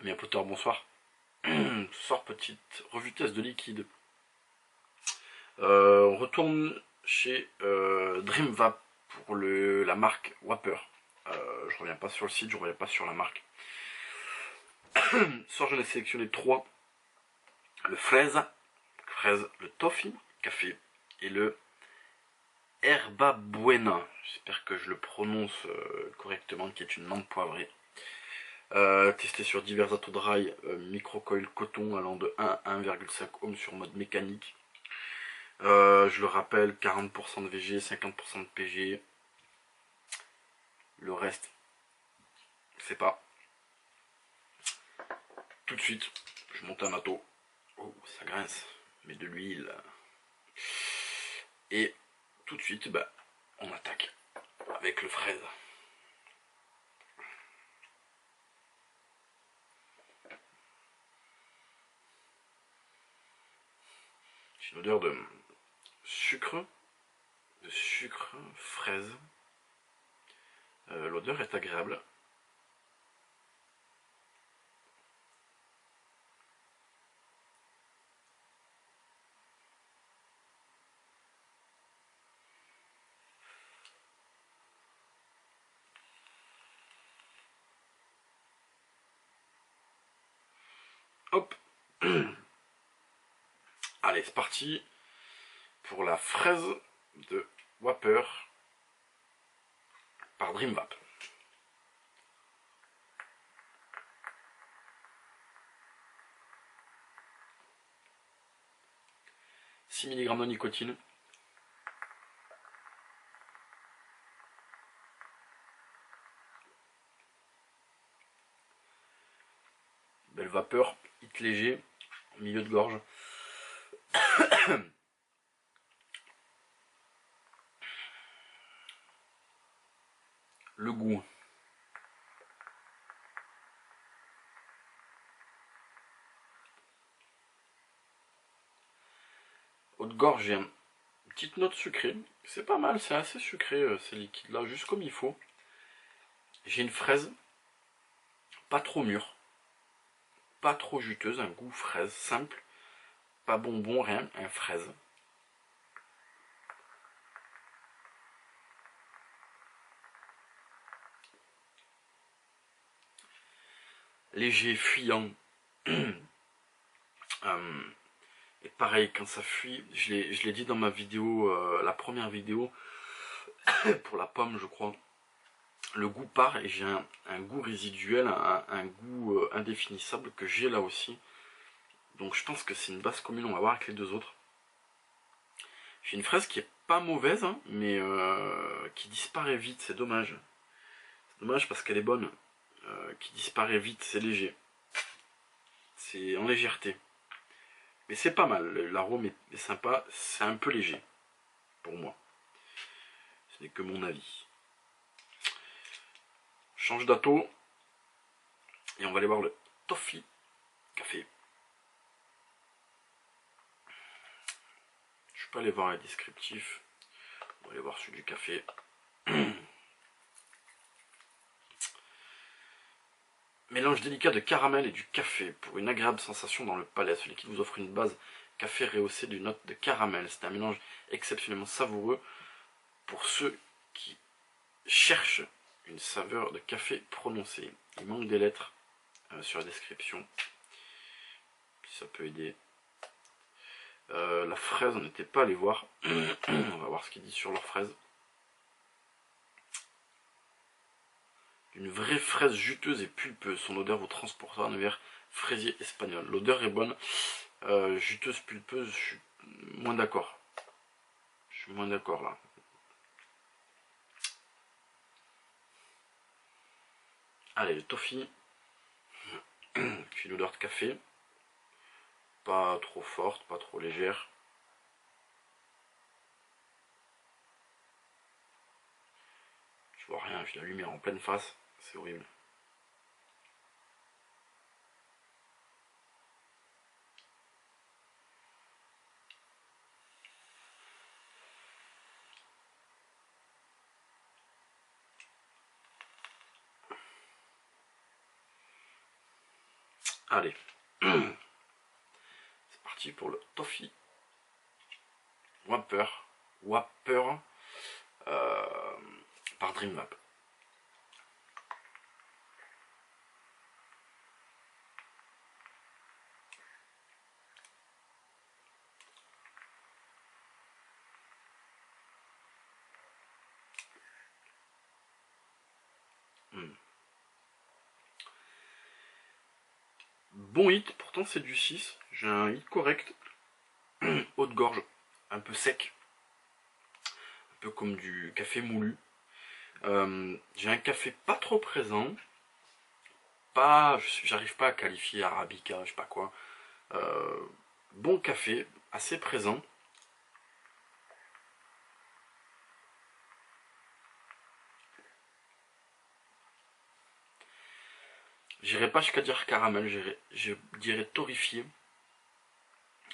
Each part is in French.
Mes Potter, bonsoir. Ce soir, petite revue test de liquide. On retourne chez DreamVap pour la marque Wapper. Je reviens pas sur le site, je reviens pas sur la marque. Ce soir, j'en ai sélectionné 3. Le fraise, le toffee, café, et le Herba Buena. J'espère que je le prononce correctement, qui est une menthe poivrée. Testé sur divers atos dry, microcoil coton allant de 1 à 1,5 ohm sur mode mécanique. Je le rappelle, 40% de VG, 50% de PG. Le reste, c'est pas. Tout de suite, je monte un ato. Oh, ça grince, mais de l'huile. Et tout de suite, bah, on attaque avec le fraise. J'ai une odeur de sucre fraise. L'odeur est agréable. Hop. Allez, c'est parti pour la fraise de Wapper par DreamVap. 6 mg de nicotine. Belle vapeur, hit léger, milieu de gorge. Le goût. Haute gorge, j'ai une petite note sucrée. C'est pas mal, c'est assez sucré ces liquides là, juste comme il faut. J'ai une fraise, pas trop mûre, pas trop juteuse, un goût fraise, simple, pas bonbon, rien, un fraise. Léger, fuyant. Et pareil, quand ça fuit, je l'ai dit dans ma vidéo, la première vidéo, pour la pomme je crois, le goût part et j'ai un goût résiduel, un goût indéfinissable que j'ai là aussi. Donc je pense que c'est une base commune, on va voir avec les deux autres. J'ai une fraise qui est pas mauvaise, hein, mais qui disparaît vite, c'est dommage. C'est dommage parce qu'elle est bonne. Qui disparaît vite, c'est léger. C'est en légèreté. Mais c'est pas mal, l'arôme est sympa, c'est un peu léger, pour moi. Ce n'est que mon avis. Change d'ato, et on va aller voir le toffee café. Je vais pas aller voir les descriptifs, on va aller voir celui du café. Mélange délicat de caramel et du café pour une agréable sensation dans le palais. Ce liquide vous offre une base café rehaussée d'une note de caramel. C'est un mélange exceptionnellement savoureux pour ceux qui cherchent une saveur de café prononcée. Il manque des lettres sur la description, si ça peut aider. La fraise, on n'était pas allé voir. On va voir ce qu'ils disent sur leur fraise. Une vraie fraise juteuse et pulpeuse. Son odeur vous transportera un univers fraisier espagnol. L'odeur est bonne. Juteuse, pulpeuse, je suis moins d'accord. Je suis moins d'accord là. Allez, le toffee. Une odeur de café. Pas trop forte, pas trop légère. Je vois rien, j'ai la lumière en pleine face. C'est horrible. Allez, c'est parti pour le toffee Whopper par DreamWrap. Bon hit, pourtant c'est du 6. J'ai un hit correct. Haut de gorge, un peu sec. Un peu comme du café moulu. J'ai un café pas trop présent. J'arrive pas à qualifier Arabica, je sais pas quoi. Bon café, assez présent. J'irai pas jusqu'à dire caramel, je dirais torréfié,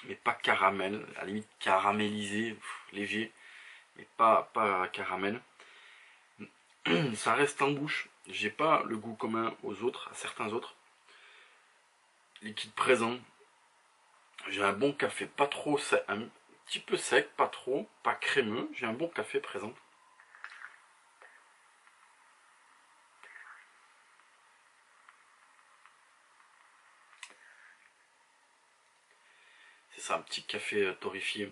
mais pas caramel, à la limite caramélisé, léger, mais pas caramel. Ça reste en bouche, j'ai pas le goût commun aux autres, à certains autres. Liquide présent, j'ai un bon café, pas trop sec, un petit peu sec, pas trop, pas crémeux, j'ai un bon café présent. C'est ça, un petit café torréfié.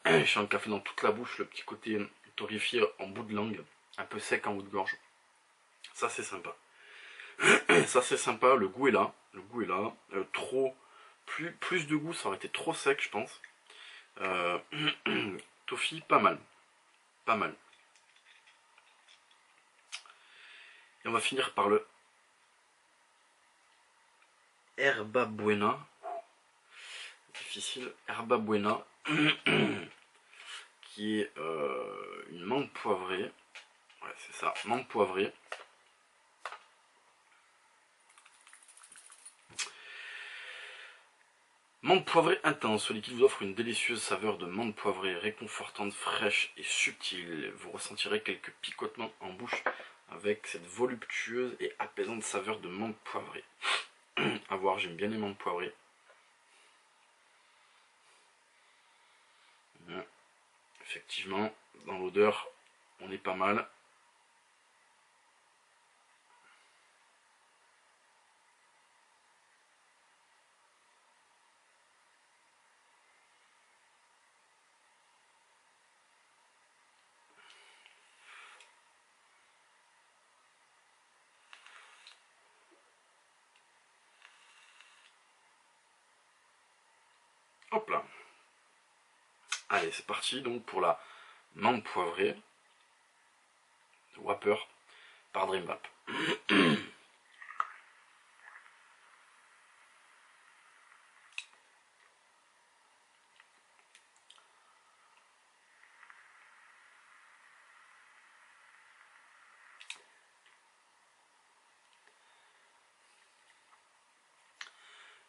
J'ai un café dans toute la bouche, le petit côté torréfié en bout de langue, un peu sec en bout de gorge. Ça c'est sympa. Ça c'est sympa, le goût est là. Le goût est là. Plus de goût, ça aurait été trop sec, je pense. Toffee, pas mal. Pas mal. Et on va finir par le Herba Buena. Difficile. Herba Buena. Qui est une menthe poivrée. Ouais, c'est ça, menthe poivrée. Menthe poivrée intense, ce liquide vous offre une délicieuse saveur de menthe poivrée, réconfortante, fraîche et subtile. Vous ressentirez quelques picotements en bouche avec cette voluptueuse et apaisante saveur de menthe poivrée. À voir, j'aime bien les menthes poivrées. Effectivement, dans l'odeur, on est pas mal. Hop là. Allez, c'est parti donc pour la menthe poivrée Whopper par DreamWrap.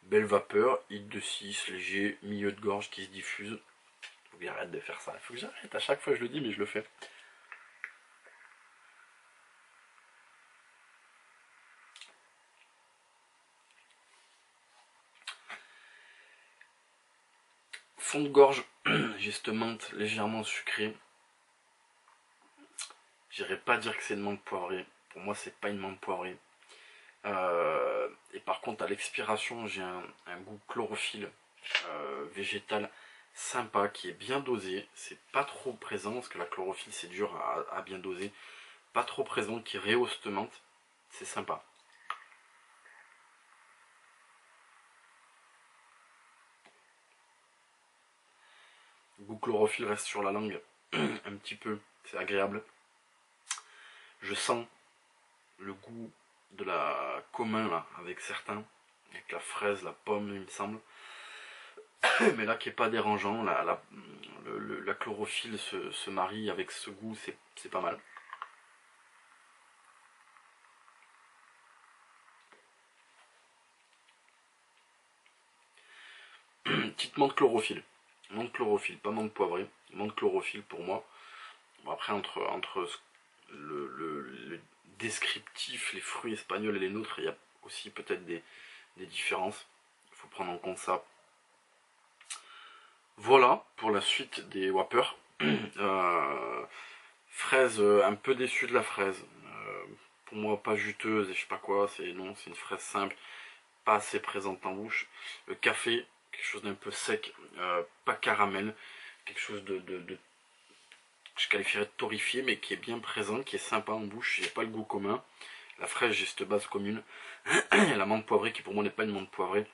Belle vapeur, hit de 6, léger, milieu de gorge qui se diffuse. Faut que j'arrête de faire ça. Faut que j'arrête, à chaque fois je le dis mais je le fais. Fond de gorge, j'ai cette menthe légèrement sucrée. J'irais pas dire que c'est une menthe poivrée. Pour moi c'est pas une menthe poivrée. Et par contre à l'expiration j'ai un goût chlorophylle végétal sympa qui est bien dosé. C'est pas trop présent parce que la chlorophylle c'est dur à bien doser. Pas trop présent, qui rehausse cette menthe. C'est sympa. Le goût chlorophylle reste sur la langue un petit peu, c'est agréable. Je sens le goût de la commun là, avec certains, avec la fraise, la pomme il me semble. Mais là qui est pas dérangeant, la chlorophylle se marie avec ce goût, c'est pas mal. Petite menthe chlorophylle. Menthe chlorophylle, pas menthe poivrée. Menthe chlorophylle pour moi. Bon, après entre le descriptif, les fruits espagnols et les nôtres, il y a aussi peut-être des des différences. Il faut prendre en compte ça. Voilà pour la suite des whoppers. Fraise, un peu déçu de la fraise. Pour moi, pas juteuse et je sais pas quoi. C'est non, c'est une fraise simple, pas assez présente en bouche. Le café, quelque chose d'un peu sec, pas caramel, quelque chose de je qualifierais de torréfié, mais qui est bien présent, qui est sympa en bouche. J'ai pas le goût commun. La fraise, j'ai cette base commune. La menthe poivrée, qui pour moi n'est pas une menthe poivrée.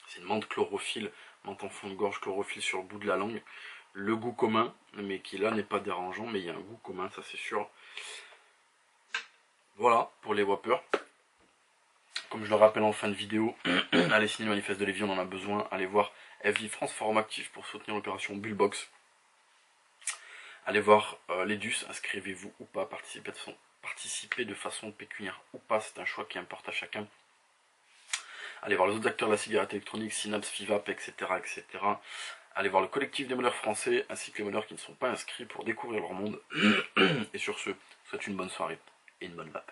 C'est une menthe chlorophylle, menthe en fond de gorge, chlorophylle sur le bout de la langue. Le goût commun, mais qui là n'est pas dérangeant, mais il y a un goût commun, ça c'est sûr. Voilà pour les whoppers. Comme je le rappelle en fin de vidéo, allez signer le manifeste de Lévi, on en a besoin. Allez voir FJ France Forum Actif pour soutenir l'opération Bullbox. Allez voir l'EDUS, inscrivez-vous ou pas, participez de façon pécuniaire ou pas, c'est un choix qui importe à chacun. Allez voir les autres acteurs de la cigarette électronique, Synapse, Fivap, etc., etc. Allez voir le collectif des meneurs français, ainsi que les meneurs qui ne sont pas inscrits pour découvrir leur monde. Et sur ce, je vous souhaite une bonne soirée et une bonne vape.